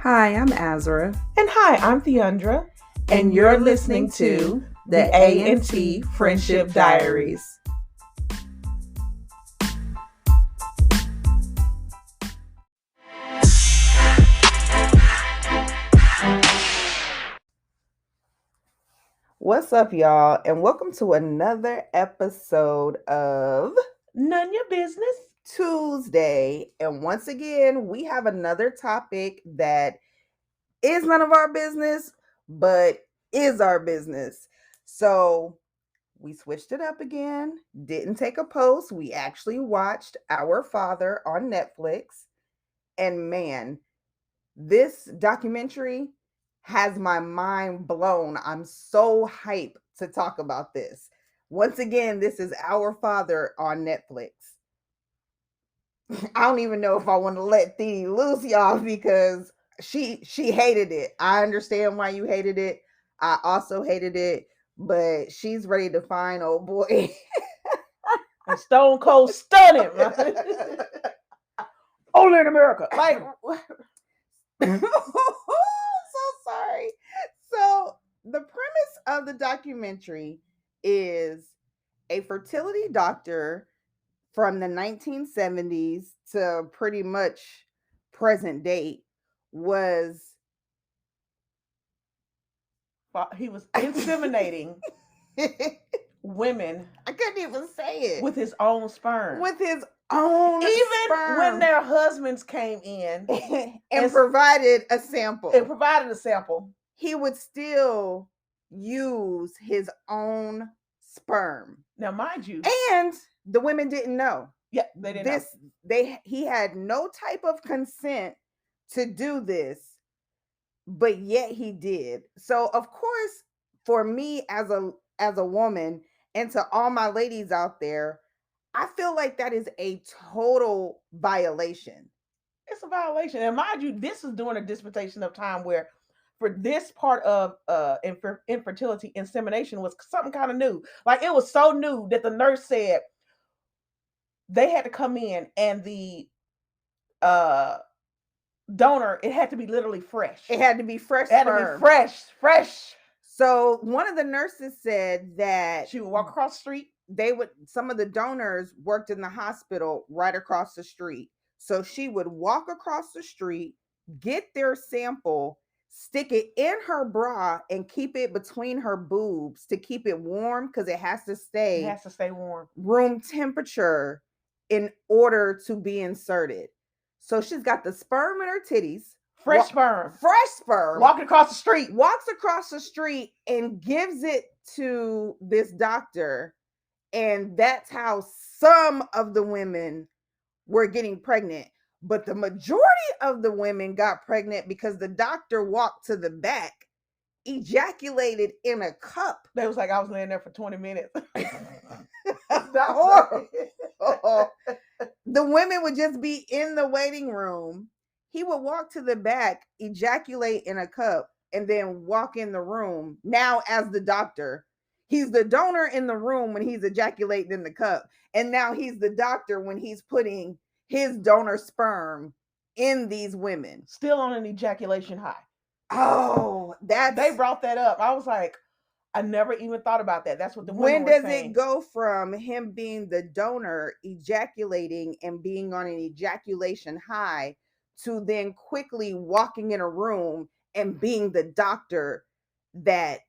Hi, I'm Azra. And hi, I'm Theandra. And you're listening to the A&T Friendship Diaries. What's up, y'all? And welcome to another episode of None Your Business Tuesday. And once again, we have another topic that is none of our business, but is our business. So we switched it up again, didn't take a post. We actually watched Our Father on Netflix. And man, this documentary has my mind blown. I'm so hyped to talk about this. Once again, this is Our Father on Netflix. I don't even know if I want to let Thee loose, y'all, because she hated it. I understand why you hated it. I also hated it, but she's ready to find old boy. and Stone Cold stunning. Only in America. Like, so sorry. So the premise of the documentary is a fertility doctor from the 1970s to pretty much present date he was inseminating women. I couldn't even say it. With his own sperm. With his own Even sperm. when their husbands came in and provided a sample. He would still use his own sperm. Now, mind you. And the women didn't know. Yeah, they didn't know. He had no type of consent to do this, but yet he did. So, of course, for me as a woman, and to all my ladies out there, I feel like that is a total violation. It's a violation. And mind you, this is during a dispensation of time where for this part of infertility, insemination was something kind of new. Like, it was so new that the nurse said they had to come in and the donor, it had to be literally fresh. It had to be fresh. It had to be fresh. So one of the nurses said that she would walk across the street. Some of the donors worked in the hospital right across the street. So she would walk across the street, get their sample, stick it in her bra, and keep it between her boobs to keep it warm, because it has to stay warm, room temperature, in order to be inserted. So she's got the sperm in her titties. Fresh sperm. Walks across the street and gives it to this doctor. And that's how some of the women were getting pregnant. But the majority of the women got pregnant because the doctor walked to the back, ejaculated in a cup. They was like, I was laying there for 20 minutes. The women would just be in the waiting room. He would walk to the back, ejaculate in a cup, and then walk in the room. Now, as the doctor, he's the donor in the room when he's ejaculating in the cup. And now he's the doctor when he's putting his donor sperm in these women. Still on an ejaculation high. Oh, they brought that up. I was like, I never even thought about that. That's what the women were saying. When does it go from him being the donor, ejaculating and being on an ejaculation high, to then quickly walking in a room and being the doctor that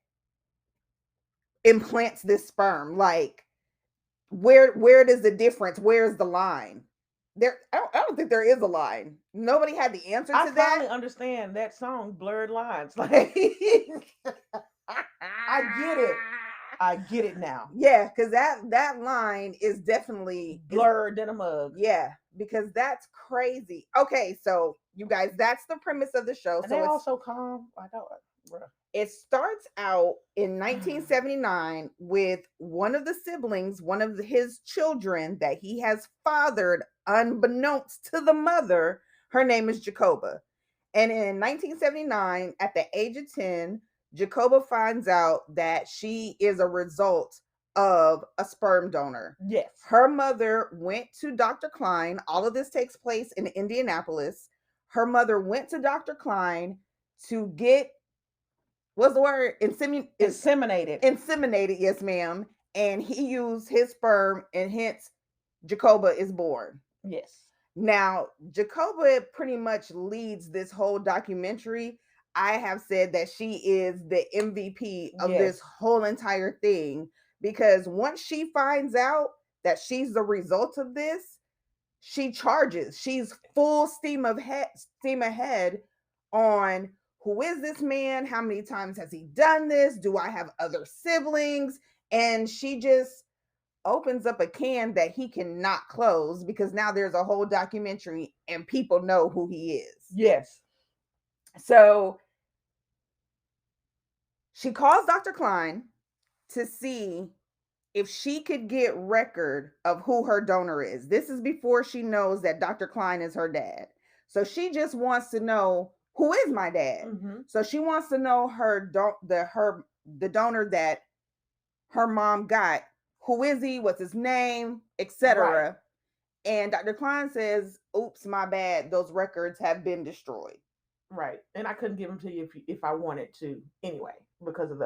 implants this sperm? Like, where does the difference? Where's the line? I don't think there is a line. Nobody had the answer to that. I finally understand that song, Blurred Lines. Like, I get it now. Yeah, because that line is definitely blurred in a mug. Yeah, because that's crazy. Okay, so you guys, that's the premise of the show. And so it's also calm. I know. It starts out in 1979 with one of the siblings, one of his children that he has fathered, unbeknownst to the mother. Her name is Jacoba. And in 1979, at the age of 10, Jacoba finds out that she is a result of a sperm donor. Yes. Her mother went to Dr. Klein. All of this takes place in Indianapolis. Her mother went to Dr. Klein to get, what's the word? Inseminated. Inseminated, yes, ma'am. And he used his sperm, and hence Jacoba is born. Yes. Now, Jacoba pretty much leads this whole documentary. I have said that she is the MVP of Yes. this whole entire thing, because once she finds out that she's the result of this, she charges. She's full steam ahead on who is this man? How many times has he done this? Do I have other siblings? And she just opens up a can that he cannot close, because now there's a whole documentary and people know who he is. Yes. So she calls Dr. Klein to see if she could get record of who her donor is. This is before she knows that Dr. Klein is her dad. So she just wants to know, who is my dad? Mm-hmm. So she wants to know the donor that her mom got. Who is he? What's his name? Etc. Right. And Dr. Klein says, "Oops, my bad. Those records have been destroyed." Right. And I couldn't give them to you if I wanted to anyway, because of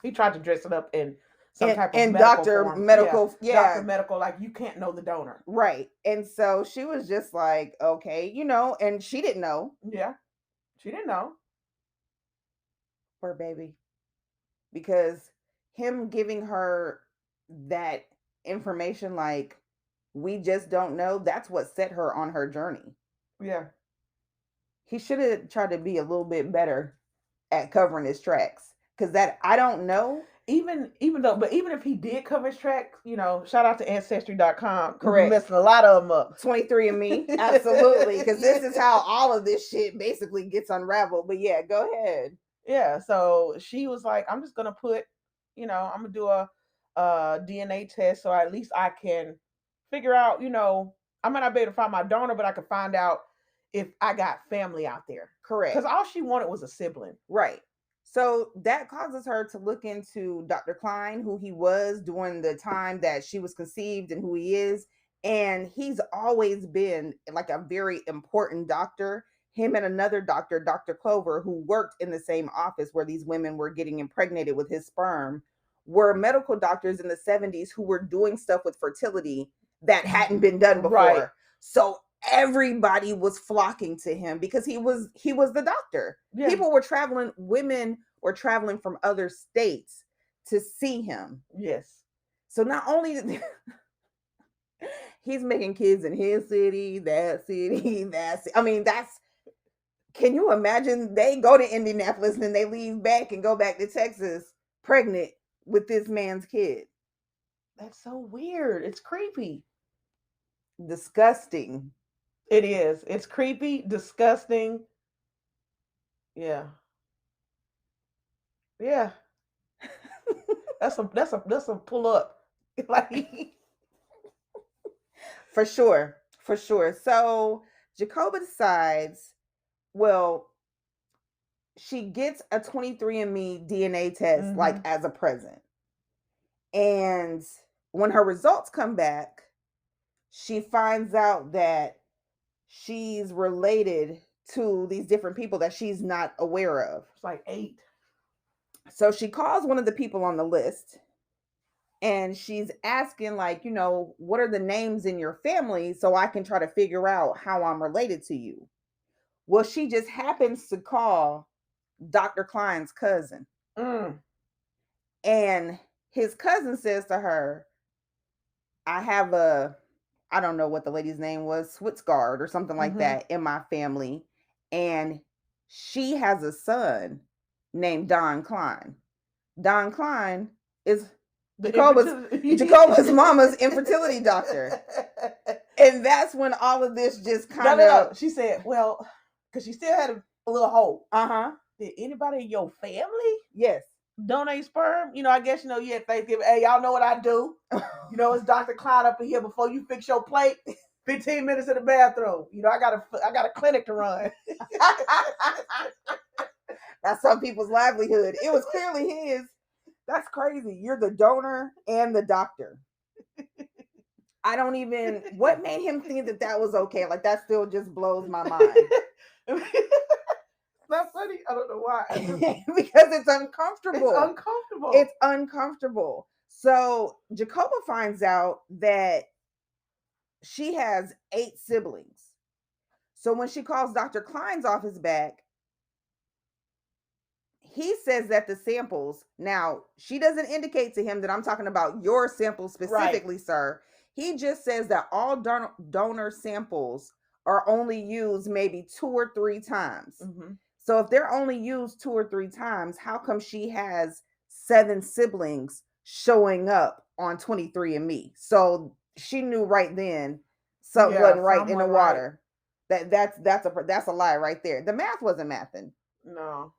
he tried to dress it up in some type of medical medical, yeah. Doctor medical, like you can't know the donor. Right. And so she was just like, okay, and she didn't know. Yeah. She didn't know. Poor baby. Because him giving her that information, like, we just don't know, that's what set her on her journey. Yeah. He should have tried to be a little bit better at covering his tracks. Because that, I don't know. Even if he did cover his tracks, shout out to Ancestry.com. Correct. Messing a lot of them up. 23andMe. Absolutely. Because this is how all of this shit basically gets unraveled. But yeah, go ahead. Yeah. So she was like, I'm just going to put, I'm going to do a DNA test, so at least I can figure out, I might not be able to find my donor, but I can find out if I got family out there. Correct. Because all she wanted was a sibling. Right. So that causes her to look into Dr. Klein, who he was during the time that she was conceived and who he is. And he's always been like a very important doctor. Him and another doctor, Dr. Clover, who worked in the same office where these women were getting impregnated with his sperm, were medical doctors in the 70s who were doing stuff with fertility that hadn't been done before. Right. So everybody was flocking to him because he was the doctor. Yeah. Women were traveling from other states to see him. Yes. So not only he's making kids in his city, that city, can you imagine? They go to Indianapolis and then they leave back and go back to Texas pregnant with this man's kid. That's so weird. It's creepy. Disgusting. It is. It's creepy, disgusting. Yeah. Yeah. That's a pull up. Like For sure. So Jacoba decides, well, she gets a 23andMe DNA test, like, as a present. And when her results come back, she finds out that she's related to these different people that she's not aware of. It's like 8. So she calls one of the people on the list and she's asking, like, what are the names in your family so I can try to figure out how I'm related to you. Well, she just happens to call Dr. Klein's cousin. And his cousin says to her, I have I don't know what the lady's name was, Switzgard or something like that in my family. And she has a son named Don Klein. Don Klein is Jacoba's mama's infertility doctor. And that's when all of this just kind of... She said, well, because she still had a little hope. Did anybody in your family? Yes. Donate sperm? I guess, you had Thanksgiving. Hey, y'all know what I do. It's Dr. Klein up in here before you fix your plate. 15 minutes in the bathroom. I got a clinic to run. That's some people's livelihood. It was clearly his. That's crazy. You're the donor and the doctor. I don't even, what made him think that that was okay? Like, that still just blows my mind. Not funny. I don't know why. Because it's uncomfortable. It's uncomfortable. It's uncomfortable. So Jacoba finds out that she has 8 siblings. So when she calls Dr. Klein's office back, he says that the samples, now she doesn't indicate to him that I'm talking about your samples specifically, right, sir. He just says that all donor samples are only used maybe 2 or 3 times. Mm-hmm. So if they're only used 2 or 3 times, how come she has 7 siblings showing up on 23andMe? So she knew right then something wasn't right in the water. Right. That's a lie right there. The math wasn't mathing. No.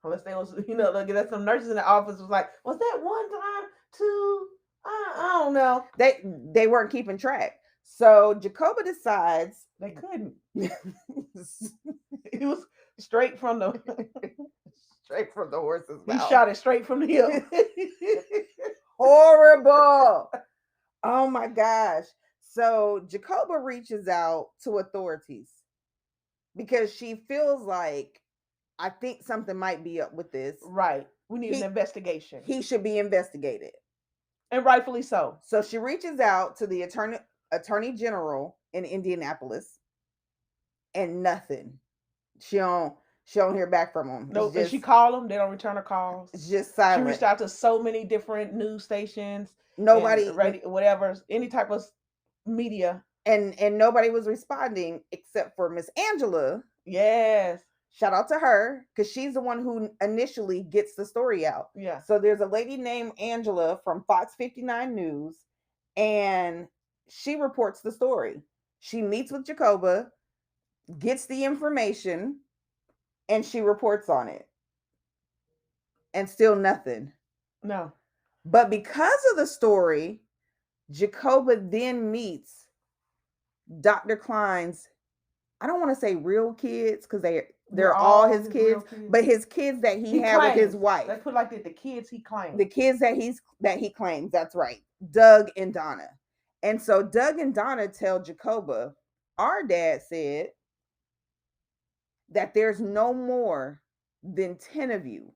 Unless they was, look, there's some nurses in the office was like, was that 1 time, 2? I don't know. They weren't keeping track. So Jacoba decides they couldn't. It was straight from the horse's mouth. He shot it straight from the hip. Horrible. Oh my gosh. So Jacoba reaches out to authorities because she feels like, I think something might be up with this. Right. We need an investigation. He should be investigated. And rightfully so. So she reaches out to the attorney general in Indianapolis, and nothing. She don't hear back from them. No, nope. She called them. They don't return her calls. It's just silent. She reached out to so many different news stations. Nobody, whatever, any type of media, and nobody was responding except for Miss Angela. Yes. Shout out to her, because she's the one who initially gets the story out. Yeah. So there's a lady named Angela from Fox 59 News, and she reports the story. She meets with Jacoba, gets the information, and she reports on it. And still nothing. No. But because of the story, Jacoba then meets Dr. Klein's, I don't want to say real kids, because they're all his kids, but his kids that he had claims. With his wife. Let's put it like that, the kids he claims. The kids that he claims, that's right. Doug and Donna. And so Doug and Donna tell Jacoba, our dad said that there's no more than 10 of you.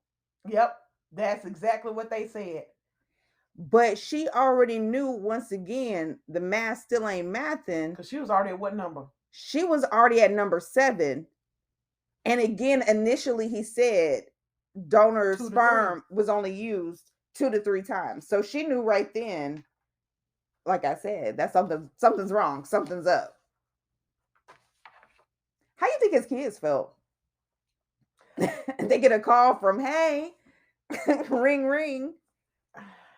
Yep, that's exactly what they said. But she already knew, once again, the math still ain't mathing. Because she was already at what number? She was already at number 7. And again, initially he said donor sperm was only used 2 to 3 times. So she knew right then, like I said, that something's wrong. Something's up. How do you think his kids felt? They get a call from, hey, ring, ring.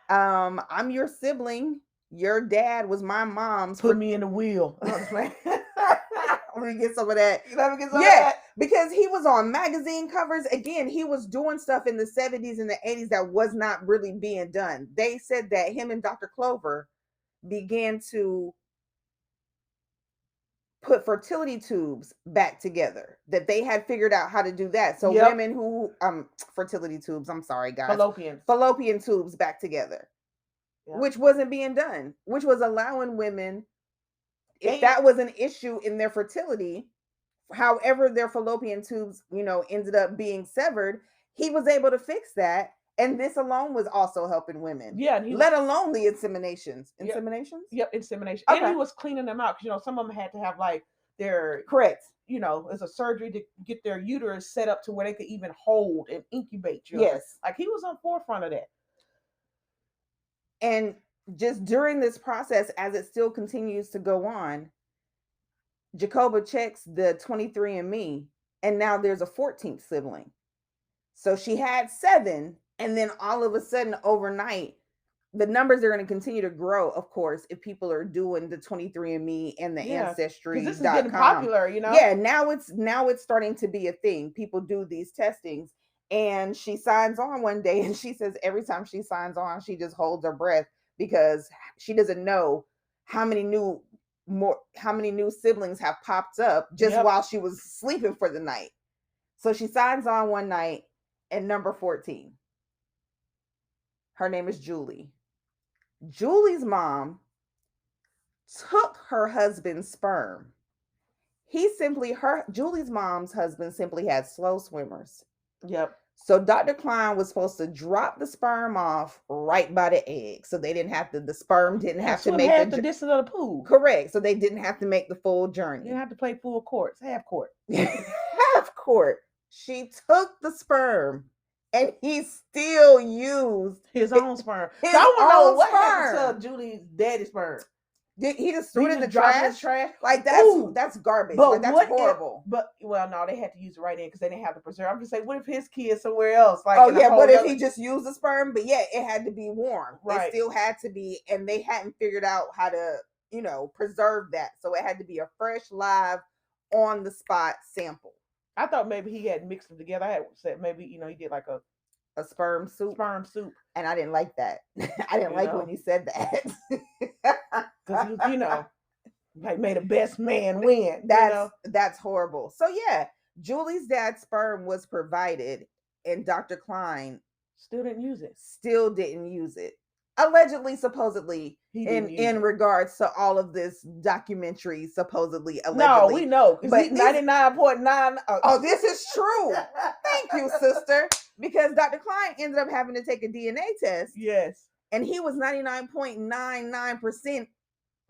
I'm your sibling. Your dad was my mom's. Put me in the wheel. Let me get some of that. Let me get some of that. Because he was on magazine covers. Again, he was doing stuff in the 70s and the 80s that was not really being done. They said that him and Dr. Clover began to put fertility tubes back together, that they had figured out how to do that. So women who fertility tubes, I'm sorry guys, fallopian tubes back together, which wasn't being done, which was allowing women, if that was an issue in their fertility, however their fallopian tubes ended up being severed, he was able to fix that. And this alone was also helping women. Yeah. Let alone the inseminations. Yep, insemination. Okay. And he was cleaning them out, because some of them had to have like their correct. It's a surgery to get their uterus set up to where they could even hold and incubate you. Yes. Like he was on forefront of that. And just during this process, as it still continues to go on, Jacoba checks the 23andMe, and now there's a 14th sibling. So she had 7. And then all of a sudden, overnight, the numbers are going to continue to grow, of course, if people are doing the 23andMe and the Ancestry.com. Because this is getting popular, Yeah, now it's starting to be a thing. People do these testings. And she signs on one day, and she says every time she signs on, she just holds her breath, because she doesn't know how many new siblings have popped up just while she was sleeping for the night. So she signs on one night, and number 14. Her name is Julie. Julie's mom took her husband's sperm. Julie's mom's husband simply had slow swimmers. Yep. So Dr. Klein was supposed to drop the sperm off right by the egg. So they didn't have to, the sperm didn't And have to swim make half the distance of the pool. correct. So they didn't have to make the full You journey. didn't have to play full courts, half court. Half court. She took the sperm and he still used his own sperm. his So I want to know own what sperm. happened to Julie's daddy's sperm. He just threw He it in the just dropped it in trash. the trash. Like Ooh. that's garbage. But Like, that's what horrible. well, no, they had to use it right in because they didn't have the preserve. I'm just saying, what if his kid's somewhere else? Like, oh yeah, what if other... he just used the sperm? But yeah, it had to be warm. Right. It still had to be, and they hadn't figured out how to, preserve that. So it had to be a fresh, live, on the spot sample. I thought maybe he had mixed them together. I had said maybe he did like a sperm soup. And I didn't like that. I didn't like when you said that. Because like made a best man win. That's horrible. So yeah, Julie's dad's sperm was provided, and Dr. Klein still didn't use it. Allegedly, supposedly, in regards to all of this documentary, supposedly, allegedly. No, we know. But 99.9. Oh, this is true. Thank you, sister. Because Dr. Klein ended up having to take a DNA test. Yes. And he was 99.99%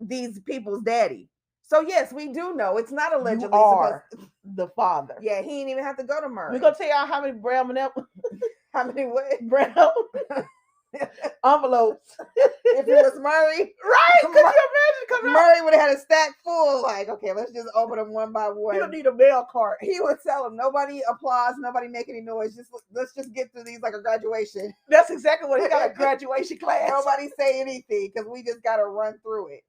these people's daddy. So yes, we do know it's not allegedly. You are the father. Yeah, he didn't even have to go to Murray. We're gonna tell y'all how many brown how many what? Brown envelopes. If it was Murray, right? Could you imagine coming Murray would have had a stack full. Like, okay, let's just open them one by one. You don't need a mail cart. He would tell them, nobody applause, nobody make any noise. Let's just get through these like a graduation. That's exactly what he got, a graduation class. Nobody say anything because we just got to run through it.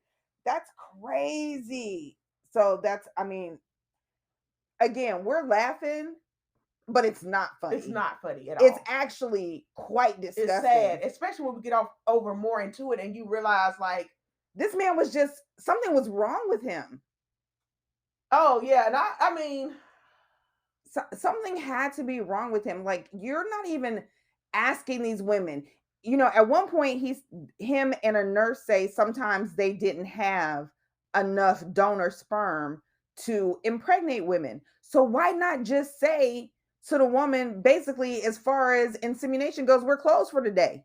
That's crazy. So again, we're laughing, but it's not funny. It's not funny at all. It's actually quite disgusting. It's sad, especially when we get over more into it and you realize, like, this man was something was wrong with him. Oh, yeah. And I mean... something had to be wrong with him. Like, you're not even asking these women. At one point, him and a nurse say sometimes they didn't have enough donor sperm to impregnate women. So why not just say to the woman, basically, as far as insemination goes, we're closed for today.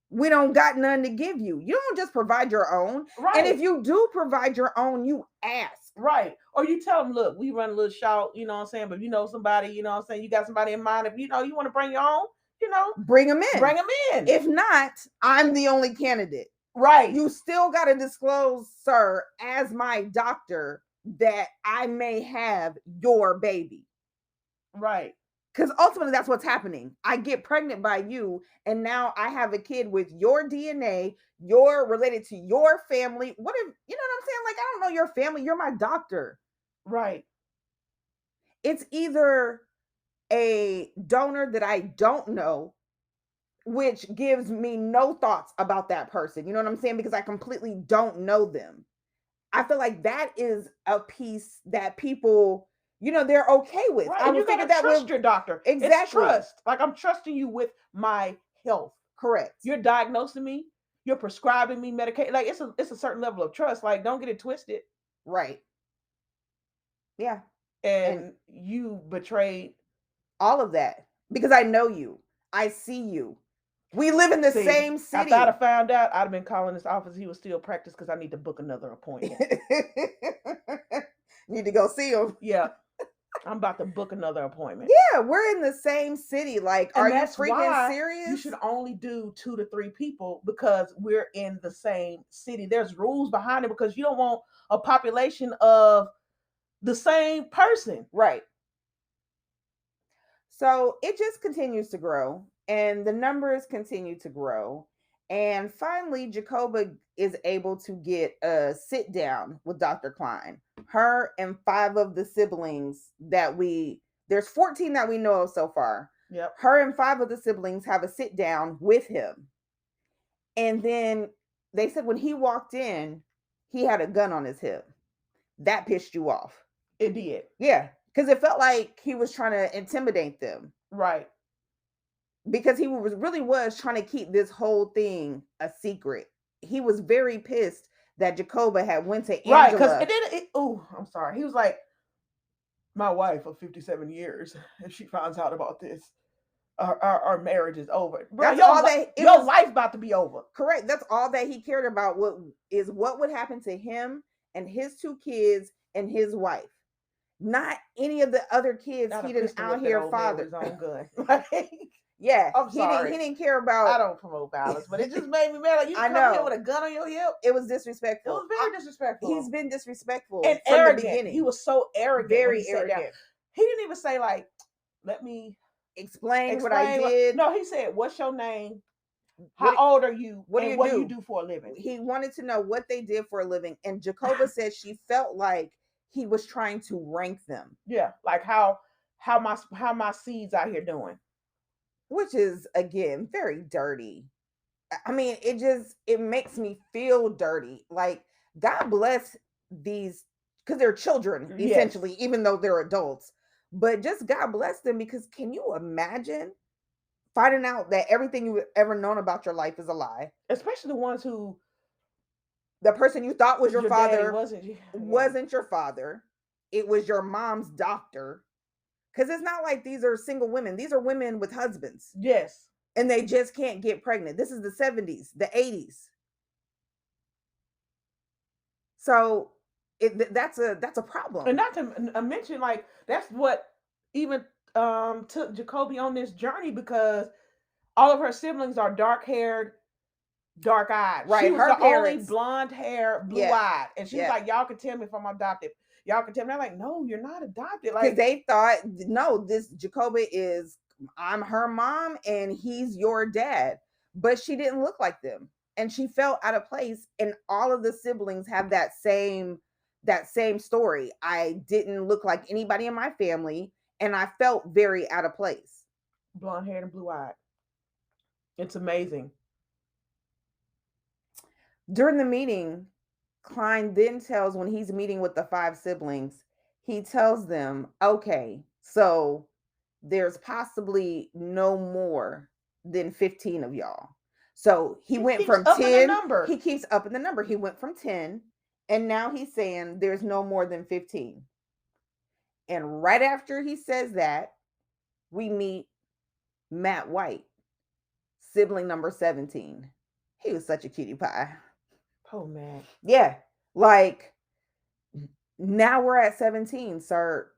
We don't got none to give you. You don't just provide your own. Right. And if you do provide your own, you ask. Right. Or you tell them, look, we run a little short, you know what I'm saying? But somebody, you know what I'm saying? You got somebody in mind. If you want to bring your own, bring them in. Bring them in. If not, I'm the only candidate. Right. You still got to disclose, sir, as my doctor, that I may have your baby. Right. Because ultimately that's what's happening. I get pregnant by you, and now I have a kid with your DNA. You're related to your family. What if, you know what I'm saying? Like, I don't know your family. You're my doctor. Right. It's either a donor that I don't know, which gives me no thoughts about that person. You know what I'm saying? Because I completely don't know them. I feel like that is a piece that people, they're okay with. Right. I and you gotta trust your doctor. Exactly. It's trust. Like, I'm trusting you with my health. Correct. You're diagnosing me. You're prescribing me medication. Like, it's a certain level of trust. Like, don't get it twisted. Right. Yeah. And you betrayed all of that because I know you. I see you. We live in the same city. If I'd have found out, I'd have been calling this office. He was still practice because I need to book another appointment. Need to go see him. Yeah. I'm about to book another appointment. Yeah, we're in the same city. Like, are you freaking serious? You should only do 2 to 3 people because we're in the same city. There's rules behind it because you don't want a population of the same person. Right. So it just continues to grow, and the numbers continue to grow. And finally, Jacoba is able to get a sit down with Dr. Klein. Her and 5 of the siblings there's 14 that we know of so far. Yep. Her and 5 of the siblings have a sit down with him. And then they said when he walked in, he had a gun on his hip. That pissed you off. It did. Yeah. Because it felt like he was trying to intimidate them. Right. Because he was trying to keep this whole thing a secret. He was very pissed that Jacoba had went to Right, because Angela. oh, I'm sorry. He was like, my wife of 57 years, if she finds out about this, our marriage is over. Bro, That's all that it your was. life about to be over. Correct. That's all that he cared about. What would happen to him and his two kids and his wife. Not any of the other kids Not a he didn't pistol out whip that here old man father. with his own gun. Like, Yeah, I'm he didn't. sorry. He didn't care I about. don't promote violence, but it just made me mad. Like, you I come here know with a gun on your hip. it was It disrespectful. was very disrespectful. He's been disrespectful And from the arrogant. beginning. He was so arrogant when he Very sat down. arrogant. He didn't even say like, "Let me Explain what I did. No, he said, "What's your name? How What, old are you? what do And you what do do? you do for a living?" He wanted to know what they did for a living, and Jacoba said she felt like he was trying to rank them. Yeah, like how my seeds out here doing. Which is again very dirty. I mean, it makes me feel dirty. Like, God bless these, because they're children Yes. essentially, even though they're adults. But just God bless them, because can you imagine finding out that everything you've ever known about your life is a lie? Especially the ones who The person you thought was your father wasn't your father. It was your mom's doctor. Because it's not like these are single women. These are women with husbands. Yes. And they just can't get pregnant. This is the 70s, the 80s. So that's a problem. And not to mention, like, that's what even took Jacoby on this journey, because all of her siblings are dark haired, dark eyed. Right, She was her the parents, only blonde hair, blue yeah, eyed, and she was yeah. like, "Y'all can tell me if I'm adopted. Y'all can tell me." They're like, "No, you're not adopted." Because Like, they thought, no, this Jacoba is, I'm her mom and he's your dad. But she didn't look like them, and she felt out of place. And all of the siblings have that same story. I didn't look like anybody in my family, and I felt very out of place. blonde haired and blue eyed. It's amazing. During the meeting, Klein then tells, when he's meeting with the five siblings, he tells them, okay, so there's possibly no more than 15 of y'all. So he went from 10. He keeps upping the number. He went from 10, and now he's saying there's no more than 15. And right after he says that, we meet Matt White, sibling number 17. He was such a cutie pie. Oh man. Yeah. Like, now we're at 17, sir.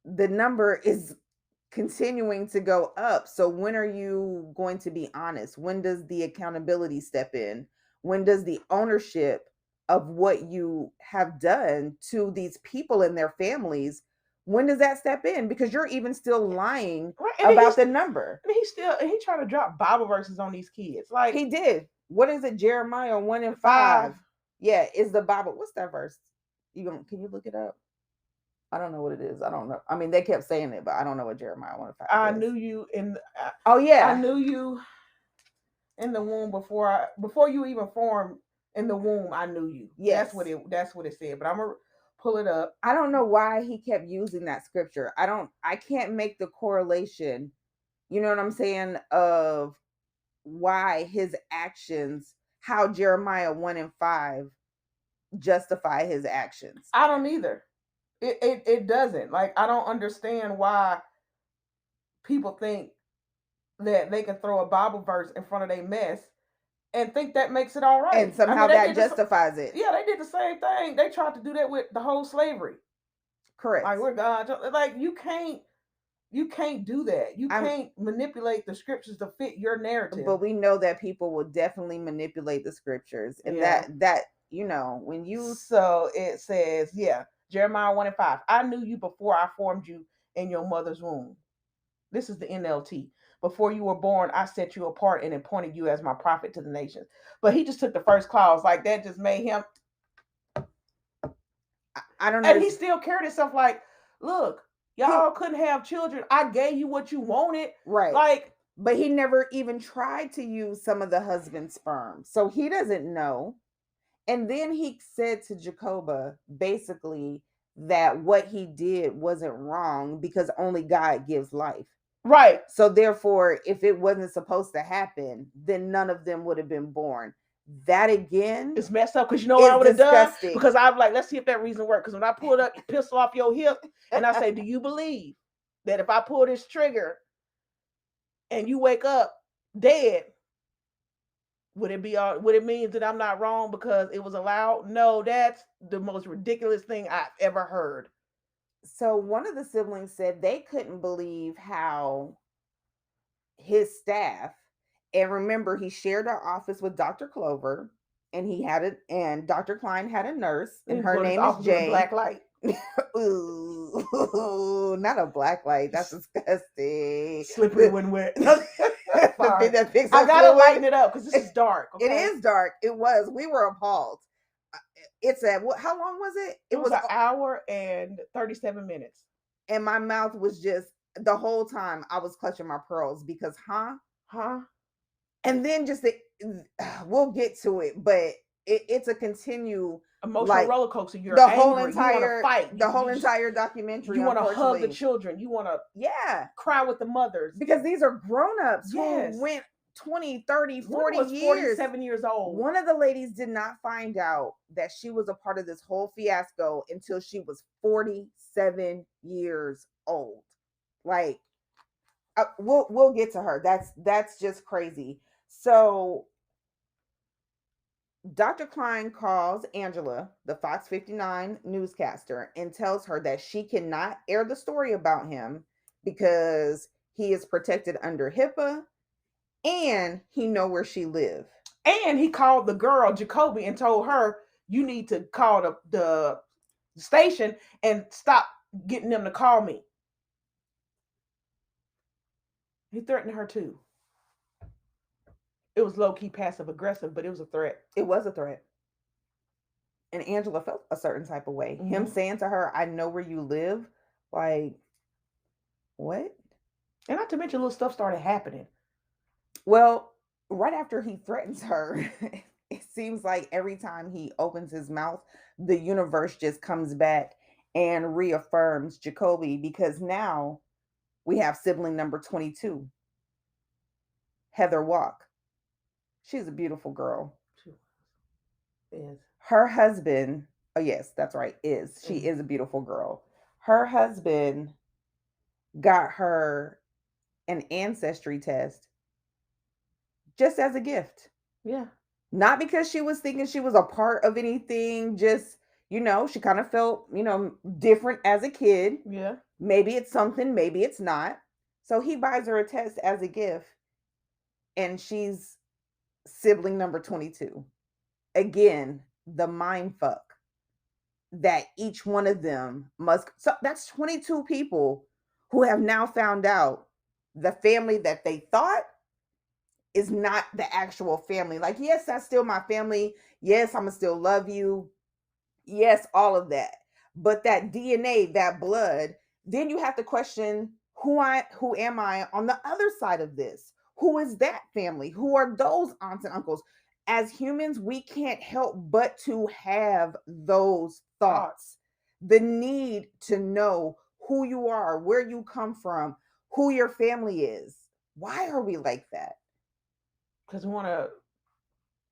The number is continuing to go up. So when are you going to be honest? When does the accountability step in? When does the ownership of what you have done to these people and their families, when does that step in? Because you're even still lying about the number. And he trying to drop Bible verses on these kids. Like, he did. What is it? Jeremiah 1:5. Yeah, is the Bible. What's that verse? Can you look it up? I don't know what it is. I don't know. I mean, they kept saying it, but I don't know what Jeremiah 1:5 I is. knew you in. Oh yeah, I knew you in the womb before you even formed in the womb. I knew you. Yes. That's what it said. But I'm gonna pull it up. I don't know why he kept using that scripture. I can't make the correlation. You know what I'm saying? Of why his actions, how Jeremiah 1:5 justify his actions. I don't either. It doesn't. Like, I don't understand why people think that they can throw a Bible verse in front of their mess and think that makes it all right. And somehow that justifies it. Yeah, they did the same thing. They tried to do that with the whole slavery. Correct. Like, we're God. Like, you can't do that. You can't manipulate the scriptures to fit your narrative. But we know that people will definitely manipulate the scriptures. And that when you. So it says, yeah, Jeremiah 1:5. I knew you before I formed you in your mother's womb. This is the NLT. Before you were born, I set you apart and appointed you as my prophet to the nations. But he just took the first clause. Like, that just made him. I don't know. And he still carried himself like, look, y'all couldn't have children. I gave you what you wanted. Right. Like, but he never even tried to use some of the husband's sperm. So he doesn't know. And then he said to Jacoba, basically, that what he did wasn't wrong because only God gives life. Right. So therefore, if it wasn't supposed to happen, then none of them would have been born. That again It's messed up because you know what I is would have done? disgusting. Because I'm like, let's see if that reason works. Because when I pulled up pistol off your hip and I say, do you believe that if I pull this trigger and you wake up dead, would it be all, would it mean that I'm not wrong because it was allowed? No, that's the most ridiculous thing I've ever heard. So one of the siblings said they couldn't believe how his staff, and remember he shared our office with Dr. Clover, and he had it, and Dr. Klein had a nurse, and And her go to this name is office with a Jay. black light. Ooh, not a black light. That's disgusting. Slippery when wet. The thing that picks I up gotta fluid. lighten it up because this is dark. It Okay, is dark. It was. We were appalled. It's at what? How long was it? it was an hour and 37 minutes. And my mouth was just the whole time I was clutching my pearls because, Huh? and then just we'll get to it, but it's a continue Emotional like roller coaster. You're the whole angry. You want to entire fight. the whole entire documentary. You want to hug the Unfortunately, children. You want to yeah, cry with the mothers. because these are grown-ups Yes. who went 20, 30, One 40 was years. 47 years old. One of the ladies did not find out that she was a part of this whole fiasco until she was 47 years old. Like, we'll get to her. That's just crazy. So Dr. Klein calls Angela, the Fox 59 newscaster, and tells her that she cannot air the story about him because he is protected under HIPAA and he know where she live. And he called the girl Jacoby and told her, you need to call the station and stop getting them to call me. He threatened her too. It was low-key passive aggressive, but it was a threat. It was a threat. And Angela felt a certain type of way. Mm-hmm. Him saying to her, I know where you live. Like, what? And not to mention, little stuff started happening. Well, right after he threatens her, it seems like every time he opens his mouth, the universe just comes back and reaffirms Jacoby, because now we have sibling number 22, Heather Walk. She's a beautiful girl. She is. Her husband, oh yes, that's right, is. She is a beautiful girl. Her husband got her an ancestry test just as a gift. Yeah. Not because she was thinking she was a part of anything, just, she kind of felt, different as a kid. Yeah. Maybe it's something, maybe it's not. So he buys her a test as a gift, and she's sibling number 22. Again, the mind fuck that each one of them must. So that's 22 people who have now found out the family that they thought is not the actual family. Like, yes, that's still my family. Yes, I'm gonna still love you. Yes, all of that. But that DNA, that blood, then you have to question who am I on the other side of this? Who is that family? Who are those aunts and uncles? As humans, we can't help but to have those thoughts. The need to know who you are, where you come from, who your family is. Why are we like that? Because we want to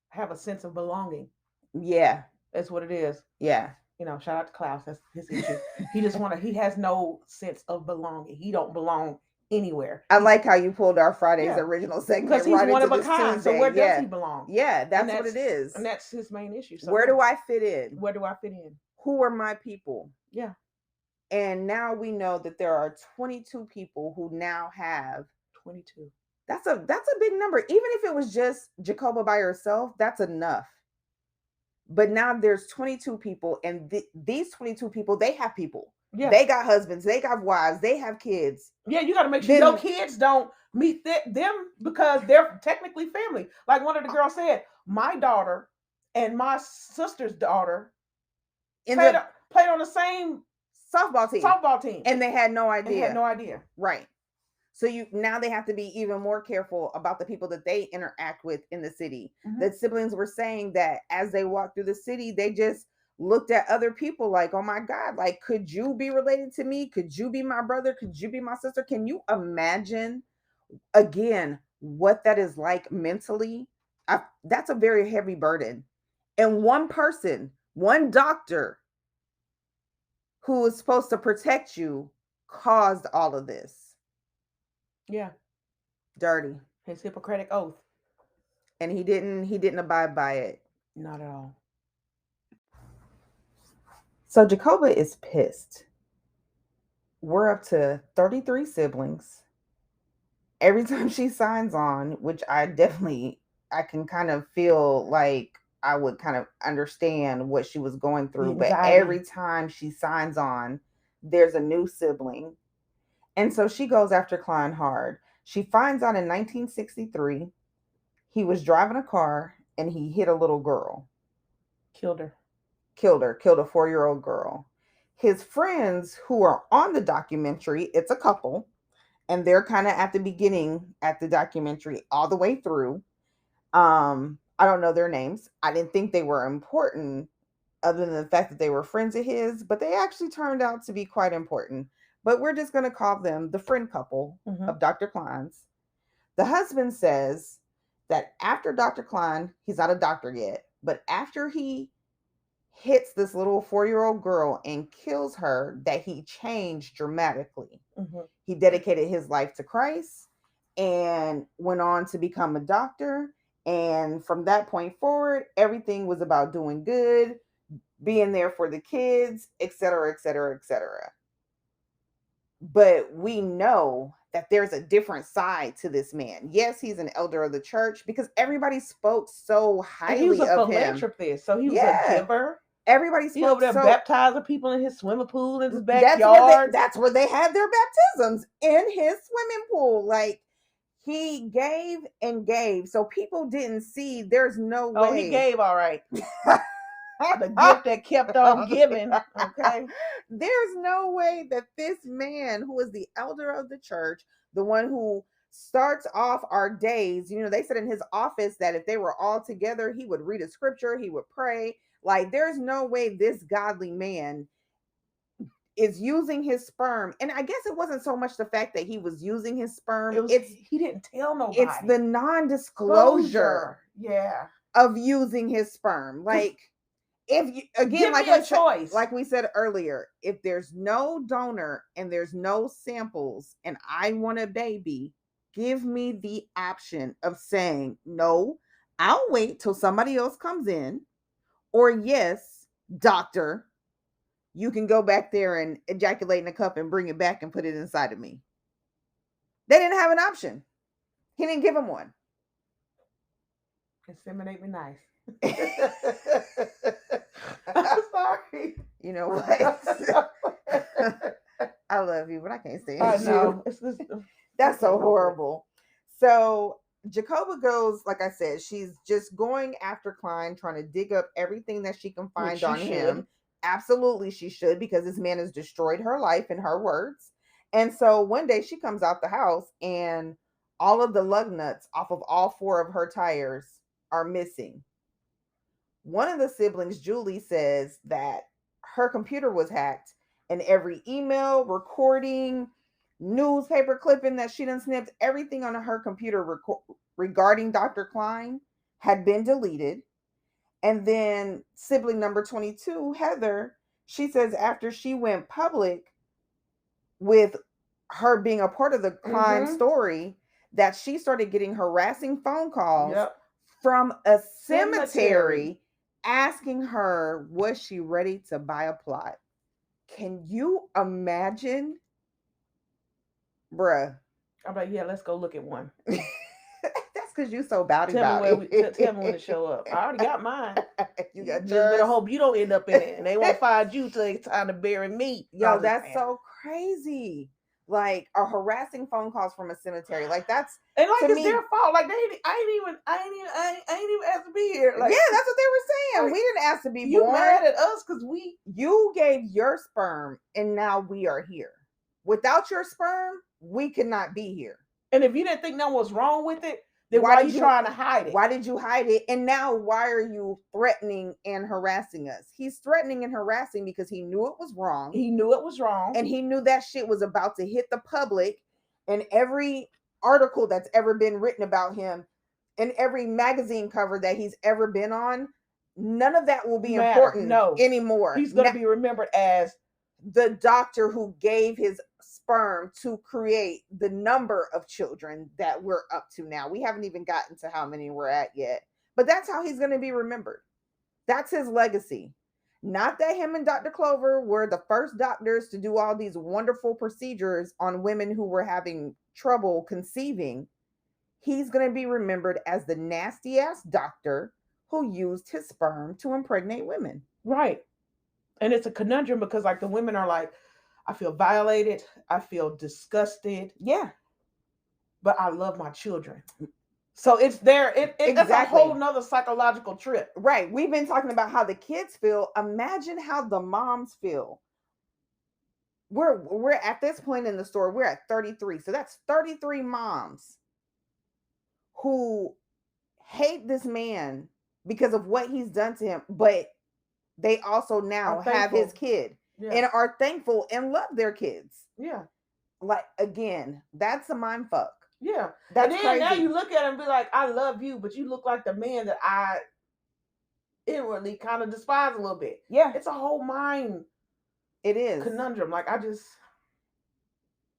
have a sense of belonging. Yeah. That's what it is. Yeah. Shout out to Klaus. That's his issue. He has no sense of belonging. He don't belong anywhere. I like how you pulled our Friday's original segment. Because he's one of a kind. So where does he belong? Yeah, that's what it is. And that's his main issue. So where do I fit in? Where do I fit in? Who are my people? Yeah. And now we know that there are 22 people who now have 22. That's a big number. Even if it was just Jacoba by herself, that's enough. But now there's 22 people, and these 22 people, they have people. Yeah. They got husbands, they got wives, they have kids. Yeah, you got to make sure your kids don't meet them because they're technically family. Like one of the girls said, my daughter and my sister's daughter played on the same softball team. And they had no idea. Right. So now they have to be even more careful about the people that they interact with in the city. Mm-hmm. The siblings were saying that as they walked through the city, they just looked at other people like, oh my God, like, could you be related to me? Could you be my brother? Could you be my sister? Can you imagine, again, what that is like mentally That's a very heavy burden. And one person, one doctor who is supposed to protect you caused all of this. Yeah. Dirty. His Hippocratic oath. And he didn't abide by it. Not at all. So Jacoba is pissed. We're up to 33 siblings. Every time she signs on, which I can kind of feel like I would kind of understand what she was going The through, but anxiety. every time she signs on, there's a new sibling. And so she goes after Klein hard. She finds out in 1963 he was driving a car and he hit a little girl. Killed her. Killed a 4-year-old girl. His friends who are on the documentary, it's a couple, and they're kind of at the beginning at the documentary all the way through. I don't know their names. I didn't think they were important other than the fact that they were friends of his, but they actually turned out to be quite important. But we're just going to call them the friend couple Mm-hmm. of Dr. Klein's. The husband says that after Dr. Klein, he's not a doctor yet, but after he hits this little 4-year-old girl and kills her, that he changed dramatically. Mm-hmm. He dedicated his life to Christ and went on to become a doctor. And from that point forward, everything was about doing good, being there for the kids, etc., etc., etc. But we know that there's a different side to this man. Yes, he's an elder of the church because everybody spoke so And he was highly a of him. philanthropist, so he was a Yeah. giver. Everybody He over spoke there so baptizing people in his swimming pool in his that's where backyard. they had their baptisms, in his swimming pool. Like, he gave and gave, so people didn't see. There's no way. Oh, he gave all right. The gift that kept on giving. Okay. There's no way that this man, who is the elder of the church, the one who starts off our days, they said in his office that if they were all together, he would read a scripture, he would pray. Like, there's no way this godly man is using his sperm. And I guess it wasn't so much the fact that he was using his sperm. He didn't tell nobody. It's the non-disclosure Yeah. of using his sperm. Like, if you, again, give me a choice. Like we said earlier, if there's no donor and there's no samples and I want a baby, give me the option of saying, no, I'll wait till somebody else comes in, or yes, doctor, you can go back there and ejaculate in a cup and bring it back and put it inside of me. They didn't have an option. He didn't give him one. Inseminate me nice. I'm sorry. You know what? I love you, but I can't stand I you. know. That's so horrible. So Jacoba goes, like I said, she's just going after Klein, trying to dig up everything that she can find on him. Absolutely, she should, because this man has destroyed her life, in her words. And so one day she comes out the house and all of the lug nuts off of all 4 of her tires are missing. One of the siblings, Julie, says that her computer was hacked and every email, recording, newspaper clipping that she done snipped, everything on her computer regarding Dr. Klein had been deleted. And then sibling number 22, Heather, she says after she went public with her being a part of the Klein story, that she started getting harassing phone calls from a cemetery asking her, was she ready to buy a plot? Can you imagine? Bruh. I'm like, yeah, let's go look at one. That's because you so bowdy tell bowdy. Tell me when to show up. I already got mine. You got just better hope you don't end up in it, and they won't find you till it's time to bury me. Yo, that's so crazy. Like, a harassing phone calls from a cemetery. Like, that's, and like, it's their fault. Like, I ain't even asked to be here. Like, yeah, that's what they were saying. Like, we didn't ask to be you born. mad at us because you gave your sperm and now we are here. Without your sperm, we could not be here. And if you didn't think nothing was wrong with it, then why are you trying to hide it? Why did you hide it? And now why are you threatening and harassing us? He's threatening and harassing because he knew it was wrong. He knew it was wrong. And he knew that shit was about to hit the public. And every article that's ever been written about him, and every magazine cover that he's ever been on, none of that will be Matter. important No. anymore. He's going to be remembered as the doctor who gave his sperm to create the number of children that we're up to now. We haven't even gotten to how many we're at yet, but that's how he's going to be remembered. That's his legacy. Not that him and Dr. Clover were the first doctors to do all these wonderful procedures on women who were having trouble conceiving. He's going to be remembered as the nasty ass doctor who used his sperm to impregnate women. right. And it's a conundrum because like the women are like, I feel violated, I feel disgusted, Yeah, but I love my children. So it's there. It's a exactly. whole nother psychological trip. Right. We've been talking about how the kids feel. Imagine how the moms feel. We're at this point in the story, we're at 33. So that's 33 moms who hate this man because of what he's done to him, but they also now have his kid, yeah, and are thankful and love their kids. Yeah. Like, again, that's a mind fuck. Yeah. That's and then crazy. Now you look at him and be like, I love you, but you look like the man that I inwardly kind of despise a little bit. Yeah. It's a whole mind. It is conundrum. Like I just.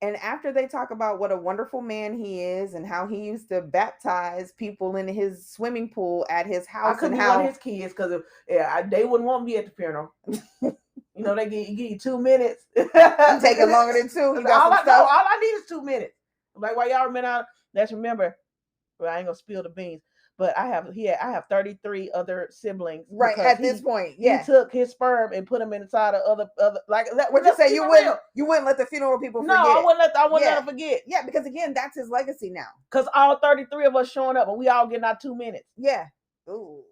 And after they talk about what a wonderful man he is and how he used to baptize people in his swimming pool at his house, I couldn't and be how one of his kids because they wouldn't want me at the funeral. You know, they give you 2 minutes. You taking longer than 2. You got all some stuff. All I need is 2 minutes. Like while y'all been out, let's remember. Well, I ain't gonna spill the beans, but I have 33 other siblings. Right at this point, yeah. He took his sperm and put them inside of other like that. What you say? You wouldn't let the funeral people forget. No, I wouldn't let them forget. Yeah, because again, that's his legacy now. Because all 33 of us showing up, and we all getting our 2 minutes. Yeah. Ooh.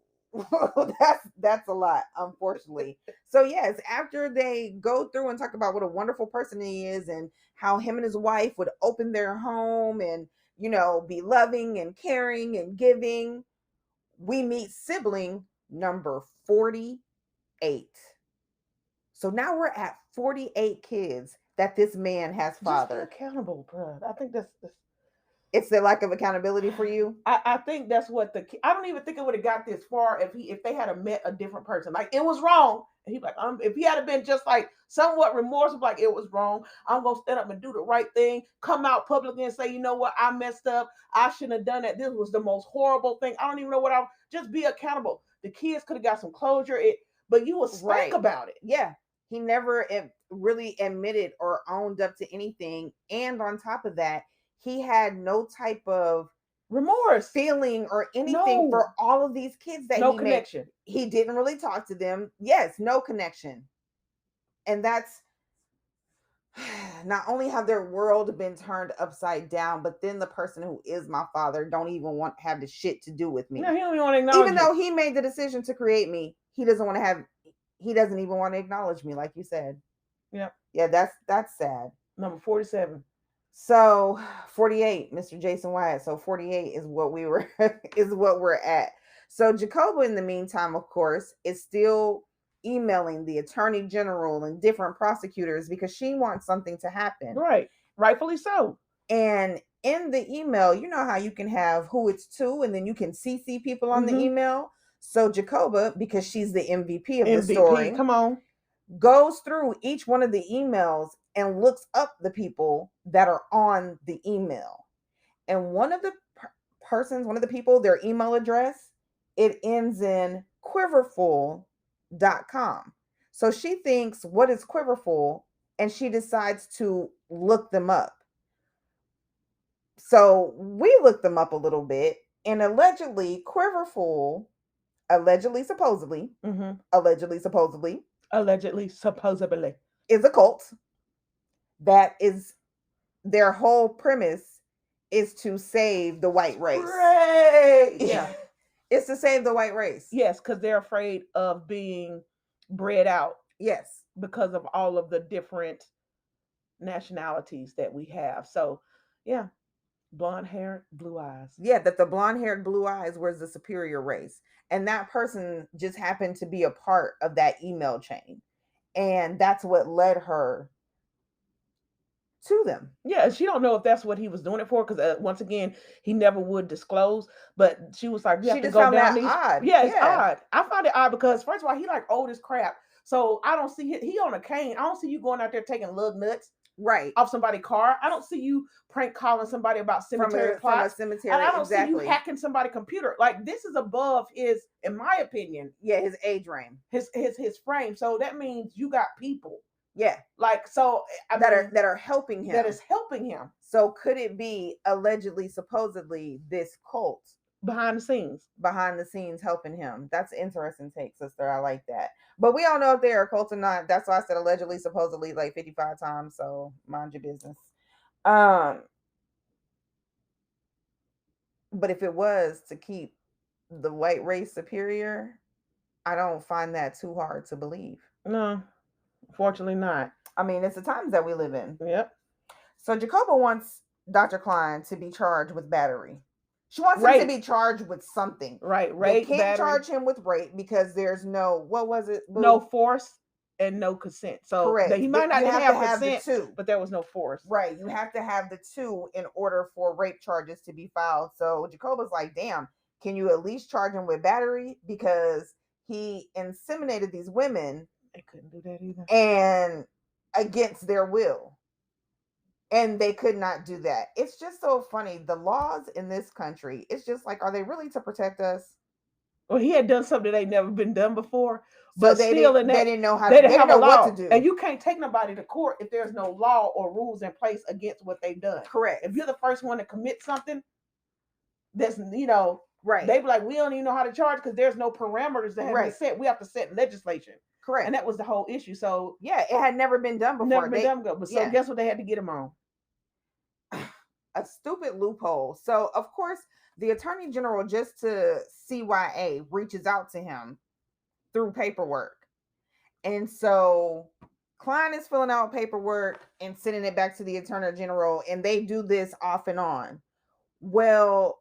that's a lot, unfortunately. So yes, after they go through and talk about what a wonderful person he is and how him and his wife would open their home and, you know, be loving and caring and giving, we meet sibling number 48. So now we're at 48 kids that this man has fathered. Just be accountable, bro. I think that's it's the lack of accountability for you. I think that's what I don't even think it would have got this far if they had met a different person. Like it was wrong, and he's like, if he had been just like somewhat remorseful, like it was wrong, I'm gonna stand up and do the right thing, come out publicly and say, you know what, I messed up, I shouldn't have done that. This was the most horrible thing. I don't even know what I just be accountable. The kids could have got some closure. But you was stank about it. Yeah, he never really admitted or owned up to anything, and on top of that, he had no type of remorse, feeling, or anything for all of these kids that no connection. He didn't really talk to them. Yes, no connection. And that's not only have their world been turned upside down, but then the person who is my father don't even have the shit to do with me. No, he don't even want to acknowledge even though he made the decision to create me, he doesn't even want to acknowledge me, like you said. Yeah, that's sad. Number 47. So 48, Mr. Jason Wyatt. So 48 is what we're at. So Jacoba, in the meantime, of course, is still emailing the attorney general and different prosecutors because she wants something to happen. Right. Rightfully so. And in the email, you know how you can have who it's to, and then you can CC people on the email. So Jacoba, because she's the MVP of the story, come on, goes through each one of the emails and looks up the people that are on the email. And one of the one of the people, their email address, it ends in quiverful.com. So she thinks, what is Quiverful? And she decides to look them up. So we looked them up a little bit, and allegedly Quiverful, supposedly, is a cult that is, their whole premise is to save the white race. Right. Yeah. It's to save the white race. Yes, because they're afraid of being bred out. Yes. Because of all of the different nationalities that we have. So, yeah. Blonde hair, blue eyes. Yeah, that the blonde haired, blue eyes was the superior race. And that person just happened to be a part of that email chain. And that's what led her to them. Yeah, she don't know if that's what he was doing it for, because once again, he never would disclose. But she was like, "You have She to just go found down that these." odd. Yeah, it's Yeah. odd. I find it odd because first of all, he like old as crap. So I don't see he on a cane. I don't see you going out there taking lug nuts Right. off somebody's car. I don't see you prank calling somebody about cemetery From a plots. And cemetery. I don't see you Exactly. hacking somebody's computer. Like this is above his, in my opinion, Yeah, his age range. his frame. So that means you got people. Yeah. Like so I mean, That are helping him. that is helping him So could it be allegedly, supposedly, this cult behind the scenes. behind the scenes helping him? That's an interesting take, sister. I like that. But we don't know if they're a cult or not. That's why I said allegedly, supposedly, like 55 times. So mind your business. Um, but if it was to keep the white race superior, I don't find that too hard to believe. No, fortunately not. I mean, it's the times that we live in. Yep. So Jacoba wants Dr. Klein to be charged with battery. She wants him to Rape. be charged with something. Right. They Rape, can't battery, charge him with rape because there's no, what was it? Boo? no force and no consent. So Correct. he might not You have, to have the consent, two. but there was no force. Right. You have to have the two in order for rape charges to be filed. So Jacoba's like, damn, can you at least charge him with battery? Because he inseminated these women. They couldn't do that either. And against their will. And they could not do that. It's just so funny. The laws in this country, it's just like, are they really to protect us? Well, he had done something that ain't never been done before, So but they still, didn't, in that they didn't know how. they didn't have know a law, what to do. and you can't take nobody to court if there's no law or rules in place against what they've done. Correct. If you're the first one to commit something, that's right. They be like, we don't even know how to charge because there's no parameters that have been set. We have to set legislation. Correct. And that was the whole issue. So yeah, it had never been done before. Never been done before. But so guess what they had to get him on? A stupid loophole. So of course the attorney general, just to CYA, reaches out to him through paperwork. And so Klein is filling out paperwork and sending it back to the attorney general, and they do this off and on. Well,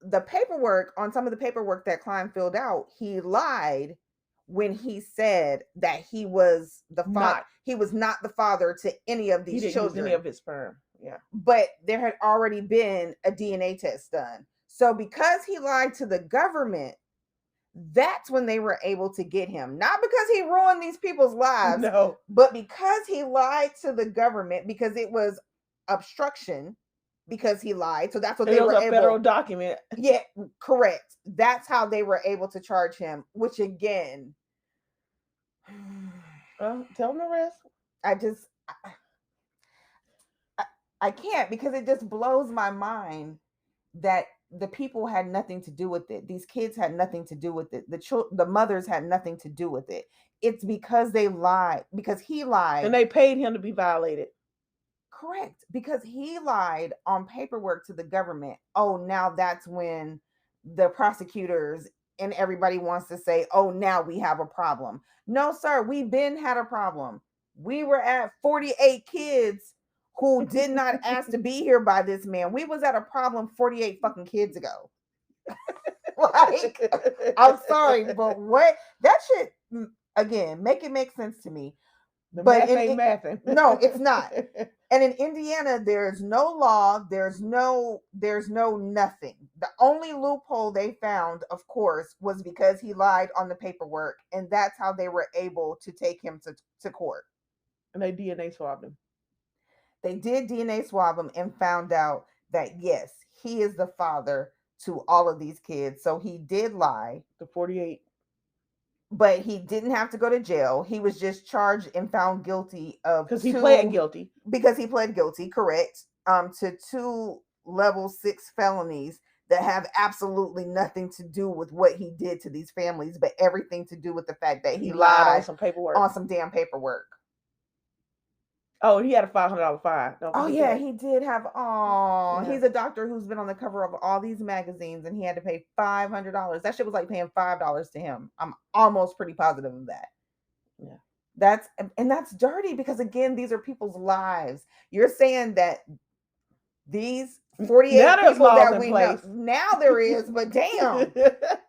the paperwork, on some of the paperwork that Klein filled out, he lied when he said that he was the father. He was not the father to any of these he didn't children. Use any of his sperm. Yeah. But there had already been a DNA test done. So because he lied to the government, that's when they were able to get him. Not because he ruined these people's lives, no, but because he lied to the government, because it was obstruction, because he lied. So that's what they were able. Federal document. Yeah, correct. That's how they were able to charge him, which again, well, tell them the rest. I can't, because it just blows my mind that the people had nothing to do with it. These kids had nothing to do with it. The mothers had nothing to do with it. It's because they lied, because he lied. And they paid him to be violated. Correct. Because he lied on paperwork to the government. Oh, now that's when the prosecutors and everybody wants to say, oh, now we have a problem. No, sir, we've been had a problem. We were at 48 kids who did not ask to be here by this man. We was at a problem 48 fucking kids ago. Like, I'm sorry, but what? That shit, again, make it make sense to me. The but math ain't mathing. No, it's not. And in Indiana, there's no law, there's no nothing. The only loophole they found, of course, was because he lied on the paperwork, and that's how they were able to take him to court. And they DNA swabbed him. They did DNA swab him and found out that, yes, he is the father to all of these kids. So he did lie. The 48. But he didn't have to go to jail. He was just charged and found guilty of because he pled guilty. Because he pled guilty, correct, to 2 level 6 felonies that have absolutely nothing to do with what he did to these families, but everything to do with the fact that he lied on some paperwork. On some damn paperwork. Oh, he had a $500 fine. Oh yeah, he did have. Oh, yeah. He's a doctor who's been on the cover of all these magazines, and he had to pay $500. That shit was like paying $5 to him. I'm almost pretty positive of that. Yeah, that's dirty, because again, these are people's lives. You're saying that these 48 people that we know now there is, but damn,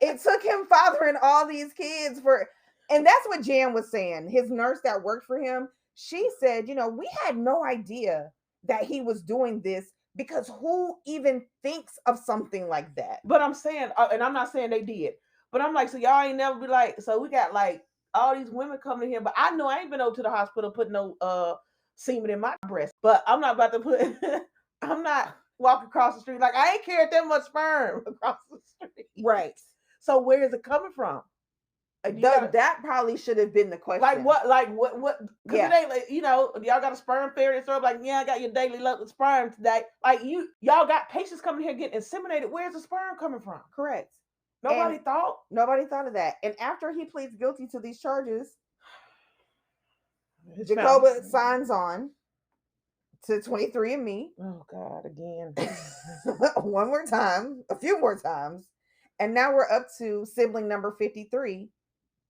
it took him fathering all these kids for, and that's what Jan was saying. His nurse that worked for him. She said, we had no idea that he was doing this, because who even thinks of something like that? But I'm saying, and I'm not saying they did, but I'm like, so y'all ain't never be like, so we got like all these women coming here, but I know I ain't been over to the hospital putting no semen in my breast, but I'm not about to put, I'm not walking across the street like I ain't carried that much sperm across the street. Right. So where is it coming from? That probably should have been the question. Like what? Because Yeah. it ain't like, y'all got a sperm fairy and stuff. Like, yeah, I got your daily load of sperm today. Like y'all got patients coming here getting inseminated. Where's the sperm coming from? Correct. Nobody thought of that. And after he pleads guilty to these charges, It's Jacoba found. signs on to 23andMe. Oh God, again. One more time, a few more times. And now we're up to sibling number 53,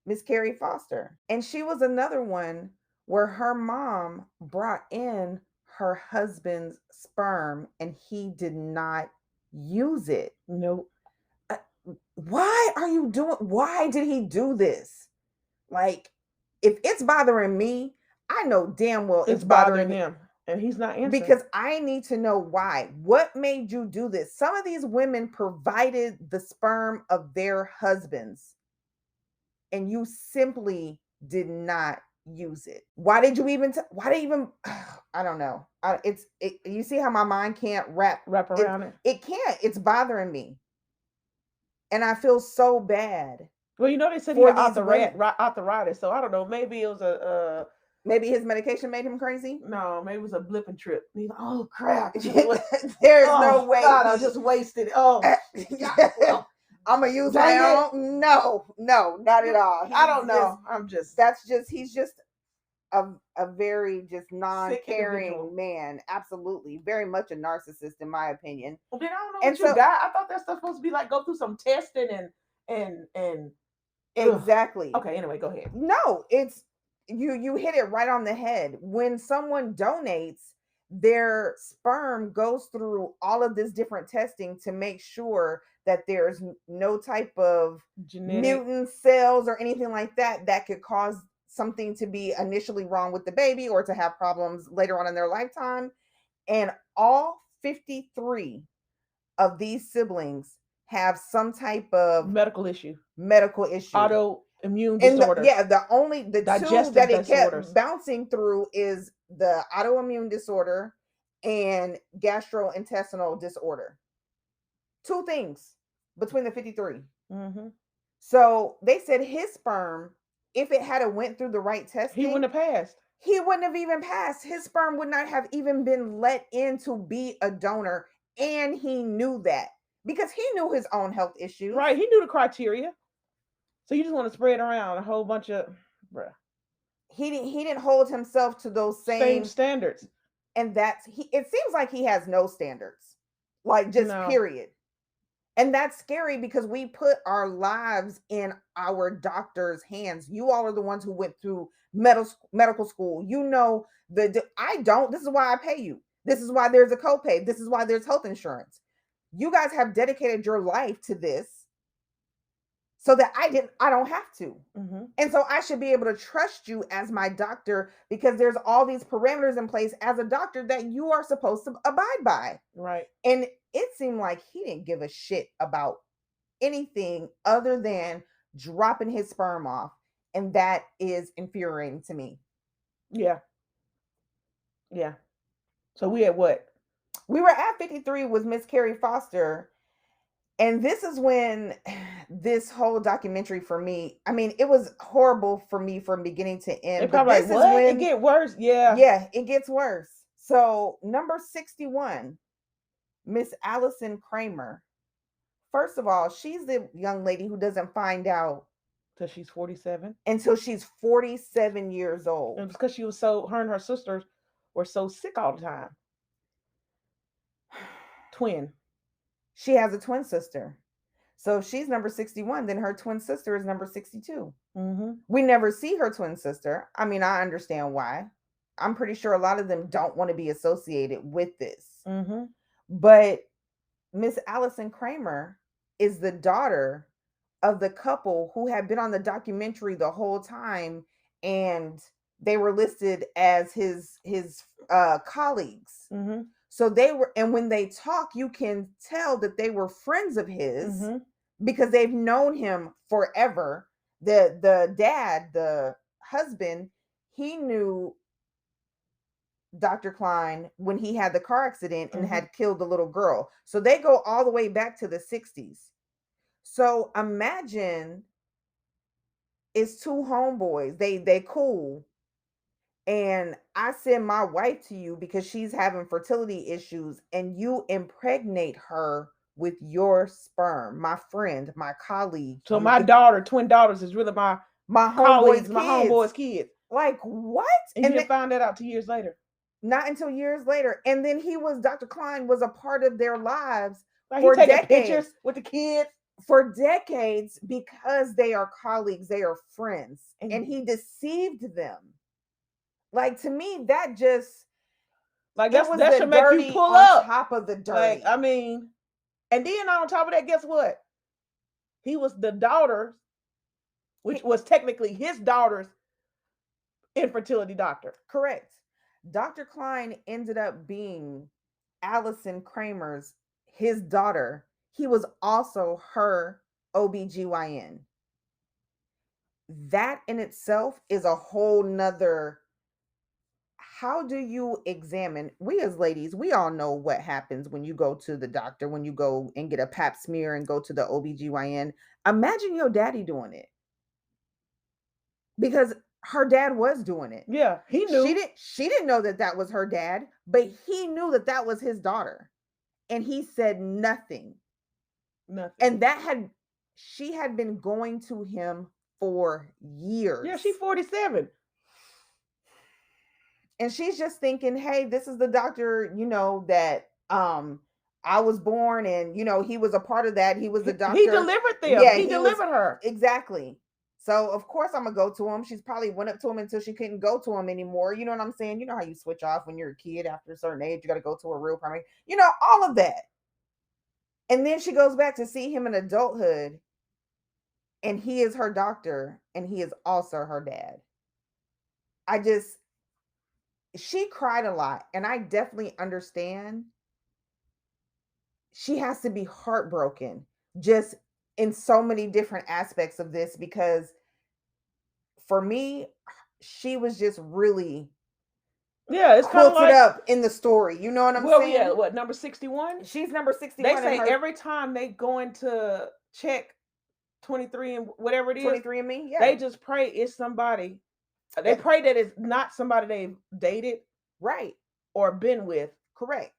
Miss Carrie Foster. And she was another one where her mom brought in her husband's sperm and he did not use it. Nope. Why did he do this? Like, if it's bothering me, I know damn well it's bothering him. And he's not answering. Because I need to know why. What made you do this? Some of these women provided the sperm of their husbands, and you simply did not use it. Why did you even? I don't know. You see how my mind can't wrap around it. It can't. It's bothering me, and I feel so bad. Well, they said he had arthritis, so I don't know. Maybe it was maybe his medication made him crazy. No, maybe it was a blip and trip. He's like, oh crap! There's no way. God, I just wasted it. Oh, I'm gonna use my own. No, not at all. I don't know. He's just a very just non-caring man. Absolutely, very much a narcissist in my opinion. Well, then I don't know what you got. I thought that stuff supposed to be like go through some testing and exactly. Okay, anyway, go ahead. No, it's you hit it right on the head. When someone donates, their sperm goes through all of this different testing to make sure that there's no type of mutant cells or anything like that could cause something to be initially wrong with the baby or to have problems later on in their lifetime. And all 53 of these siblings have some type of medical issue, autoimmune disorder. The two that it kept bouncing through is the autoimmune disorder and gastrointestinal disorder. Two things between the 53. Mm-hmm. So they said his sperm, if it had went through the right testing, he wouldn't have passed. He wouldn't have even passed. His sperm would not have even been let in to be a donor, and he knew that because he knew his own health issues. Right, he knew the criteria. So you just want to spread around a whole bunch of, bruh. He didn't hold himself to those same standards, and it seems like he has no standards, like just period. And that's scary because we put our lives in our doctor's hands. You all are the ones who went through medical school. I don't. This is why I pay you. This is why there's a copay. This is why there's health insurance. You guys have dedicated your life to this so that I don't have to. Mm-hmm. And so I should be able to trust you as my doctor because there's all these parameters in place as a doctor that you are supposed to abide by. Right. And it seemed like he didn't give a shit about anything other than dropping his sperm off. And that is infuriating to me. Yeah. Yeah. So we at what? We were at 53 with Miss Carrie Foster. And this is when this whole documentary for me, I mean, it was horrible for me from beginning to end. But this is when it gets worse. Yeah. Yeah, it gets worse. So number 61, Miss Allison Kramer. First of all, she's the young lady who doesn't find out until she's 47. Until she's 47 years old. And because her and her sisters were so sick all the time. Twin. She has a twin sister. So if she's number 61, then her twin sister is number 62. Mm-hmm. We never see her twin sister. I mean, I understand why. I'm pretty sure a lot of them don't want to be associated with this. Mm-hmm. But Miss Allison Kramer is the daughter of the couple who had been on the documentary the whole time and they were listed as his colleagues. Mm-hmm. So they were, and when they talk, you can tell that they were friends of his Mm-hmm. because they've known him forever. The dad, the husband, he knew Dr. Klein when he had the car accident and Mm-hmm. had killed the little girl. So they go all the way back to the 60s. So imagine it's two homeboys. They cool. And I send my wife to you because she's having fertility issues and you impregnate her with your sperm, my friend, my colleague, So my twin daughters, is really my my homeboy's colleagues, my kids. homeboys' kids. Like what? And you And didn't find that out 2 years later. not until years later. And then Dr. Klein was a part of their lives Like he for taking pictures decades. with the kids. For decades, because they are colleagues, they are friends, and And he deceived them. Like to me, that just like it was that the should make you dirty pull on up. top of the Like, dirty. I mean, and then on top of that, guess what? He was the daughter, which was technically his daughter's infertility doctor. Correct. Dr. Klein ended up being Allison Kramer's his daughter. He was also her OBGYN. That in itself is a whole nother. How do you examine? We as ladies, we all know what happens when you go to the doctor, when you go and get a pap smear and go to the OBGYN. Imagine your daddy doing it, because her dad was doing it. Yeah, he knew. She didn't know that that was her dad, but he knew that that was his daughter, and he said nothing. Nothing. And she had been going to him for years. Yeah, she's 47. And she's just thinking, hey, this is the doctor, that I was born, and he was a part of that. He was the doctor. He delivered them. Yeah, he delivered her. Exactly. So of course I'm gonna go to him. She's probably went up to him until she couldn't go to him anymore. You know what I'm saying? You know how you switch off when you're a kid after a certain age. You got to go to a real primary. All of that. And then she goes back to see him in adulthood, and he is her doctor, and he is also her dad. She cried a lot, and I definitely understand. She has to be heartbroken just in so many different aspects of this, because for me, she was just really it's kind of like up in the story. You know what I'm saying? Yeah, what, number 61? She's number 61. They say every time they go into check 23 and whatever it is, 23 and me, yeah. They just pray it's somebody. They pray that it's not somebody they've dated, right, or been with. Correct.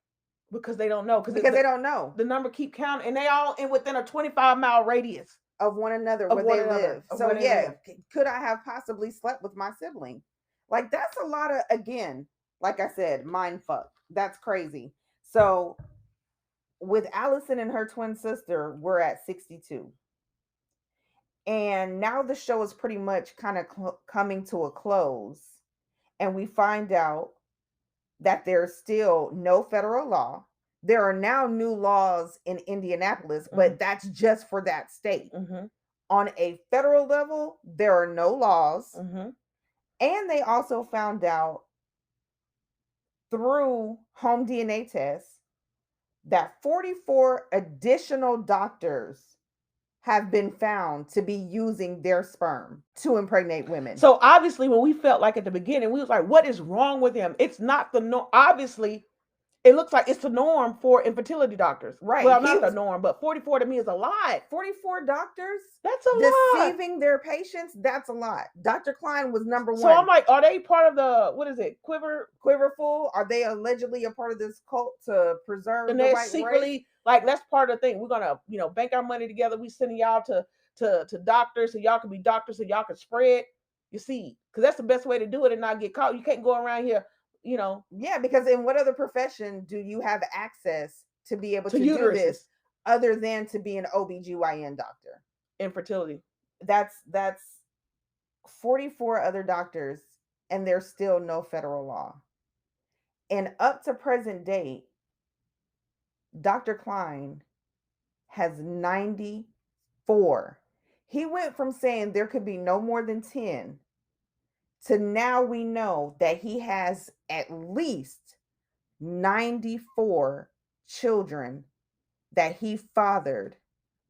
Because they don't know. Because they don't know. The number keep counting, and they all in within a 25-mile radius of one another where they live. So yeah, could I have possibly slept with my sibling? Like that's a lot of, again, like I said, mind fuck. That's crazy. So with Allison and her twin sister, we're at 62. And now the show is pretty much kind of coming to a close. And we find out that there's still no federal law. There are now new laws in Indianapolis, but that's just for that state. On a federal level, there are no laws. And they also found out through home DNA tests that 44 additional doctors have been found to be using their sperm to impregnate women. So obviously, when we felt like at the beginning, we was like, what is wrong with him? It's not the norm. Obviously, it looks like it's the norm for infertility doctors. Right. Well, not the norm, but 44 to me is a lot. 44 doctors? That's a lot. Deceiving their patients? That's a lot. Dr. Klein was number one. So I'm like, are they part of the, what is it, Quiverful? Are they allegedly a part of this cult to preserve the white secretly race? Like, that's part of the thing. We're gonna, bank our money together. We sending y'all to doctors so y'all can be doctors, so y'all can spread your seed, because that's the best way to do it and not get caught. You can't go around here, Yeah, because in what other profession do you have access to be able to do this other than to be an OBGYN doctor? Infertility. That's 44 other doctors, and there's still no federal law. And up to present date, Dr. Klein has 94. He went from saying there could be no more than 10 to now we know that he has at least 94 children that he fathered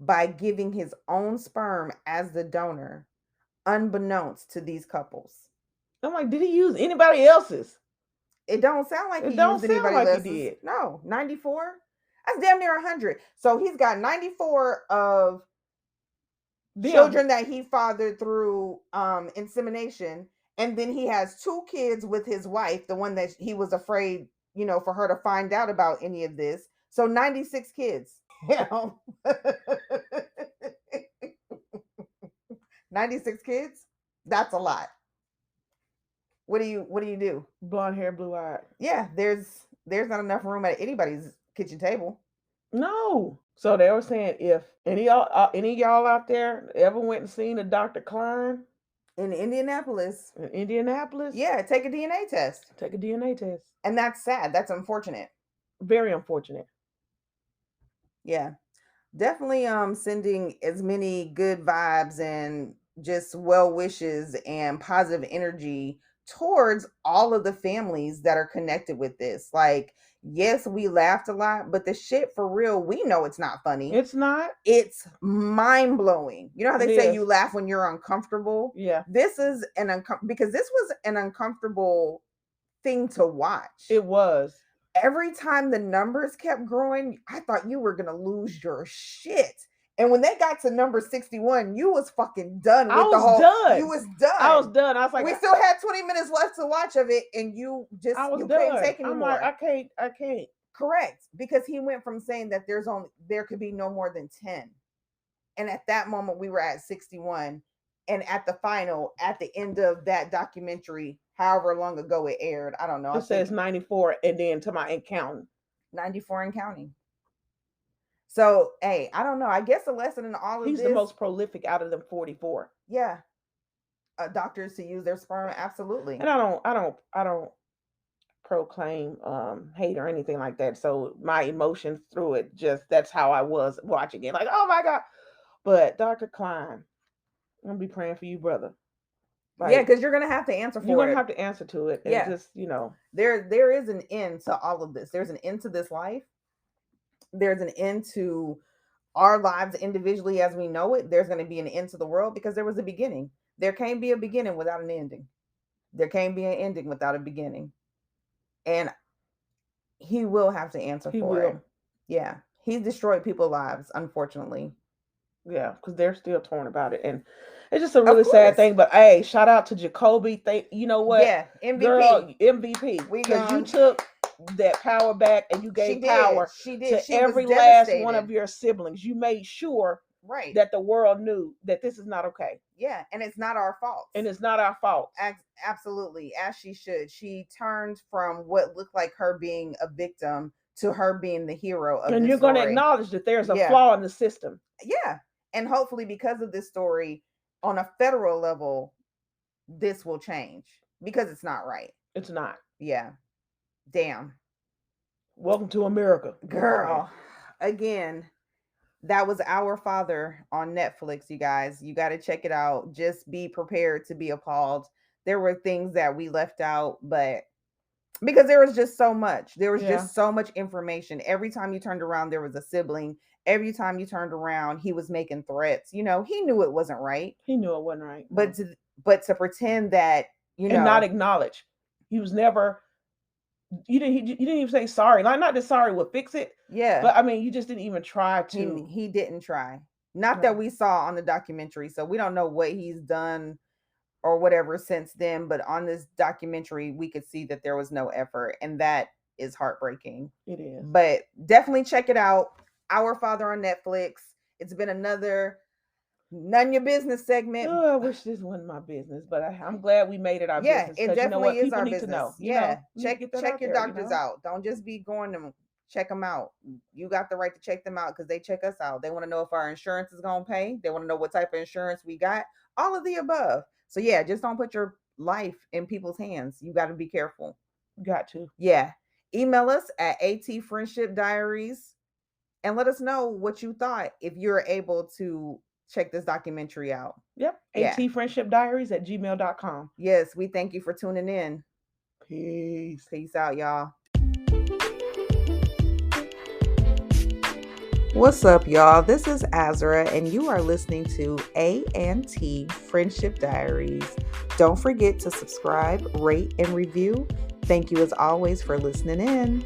by giving his own sperm as the donor, unbeknownst to these couples. I'm like, did he use anybody else's? It don't sound like he It don't used sound anybody like he else's. did. No, 94. That's damn near 100. So he's got 94 of Them. children that he fathered through insemination, and then he has two kids with his wife, the one that he was afraid, for her to find out about any of this. So 96 kids. 96 kids? That's a lot. What do you do? Blonde hair, blue eyed. Yeah, there's not enough room at anybody's kitchen table. No. So they were saying if any of y'all out there ever went and seen a Dr. Klein In Indianapolis, in Indianapolis, yeah, take a DNA test. take a DNA test. And that's sad. That's unfortunate. Very unfortunate. Yeah. Definitely sending as many good vibes and just well wishes and positive energy towards all of the families that are connected with this. Like, yes, we laughed a lot, but the shit for real, we know it's not funny. It's not. It's mind blowing. You know how they It say is. you laugh when you're uncomfortable? Yeah. This is because this was an uncomfortable thing to watch. It was. Every time the numbers kept growing, I thought you were gonna lose your shit. And when they got to number 61, you was fucking done with the whole. Done. You was done. I was done. I was like, we still had 20 minutes left to watch of it, and you just I was you done. couldn't take I'm anymore. like, I can't. Correct, because he went from saying that there could be no more than 10, and at that moment we were at 61, and at the final, at the end of that documentary, however long ago it aired, I don't know. It says 94, and then to my counting. 94 and counting. So, hey, I don't know. I guess the lesson in all of He's this, the most prolific out of them 44. Yeah, doctors to use their sperm, absolutely. And I don't proclaim hate or anything like that. So my emotions through it, just that's how I was watching it. Like, oh my God. But Dr. Klein, I'm gonna be praying for you, brother. Like, yeah, because you're gonna have to answer for it. You're gonna have to answer to it. And just, there is an end to all of this. There's an end to this life. There's an end to our lives individually as we know it. There's going to be an end to the world because there was a beginning. There can't be a beginning without an ending. There can't be an ending without a beginning. And he will have to answer for it. Yeah. He's destroyed people's lives, unfortunately. Yeah, because they're still torn about it. And it's just a really sad thing. But hey, shout out to Jacoby. You know what? Yeah, MVP. Girl, MVP. Because you took that power back and you gave power to every last one of your siblings. You made sure that the world knew that this is not okay. Yeah, and it's not our fault. And it's not our fault. Absolutely, as she should. She turned from what looked like her being a victim to her being the hero of and this you're going to acknowledge that there's a flaw in the system. Yeah, and hopefully because of this story on a federal level, this will change because it's not right. It's not. Yeah. Damn. Welcome to America. Girl. Again, that was Our Father on Netflix, you guys. You got to check it out. Just be prepared to be appalled. There were things that we left out, but because there was just so much. There was just so much information. Every time you turned around, there was a sibling. Every time you turned around, he was making threats. He knew it wasn't right. He knew it wasn't right. But to pretend that, and not acknowledge. He was never. You didn't even say sorry. Like, not that sorry would fix it. Yeah. But I mean, you just didn't even try to. He didn't try. Not that we saw on the documentary. So we don't know what he's done or whatever since then. But on this documentary, we could see that there was no effort. And that is heartbreaking. It is. But definitely check it out. Our Father on Netflix. It's been another None Your Business segment. Oh, I wish this wasn't my business, but I'm glad we made it our business. Yeah, it definitely is our business. People need to know. Yeah, check your doctors out. Don't just be going to check them out. You got the right to check them out because they check us out. They want to know if our insurance is going to pay. They want to know what type of insurance we got. All of the above. So yeah, just don't put your life in people's hands. You got to be careful. Got to. Yeah. Email us at atfriendshipdiaries and let us know what you thought if you're able to check this documentary out. Yep. Yeah. atfriendshipdiaries@gmail.com. Yes, we thank you for tuning in. Peace. Peace out, y'all. What's up, y'all? This is Azra, and you are listening to A&T Friendship Diaries. Don't forget to subscribe, rate, and review. Thank you as always for listening in.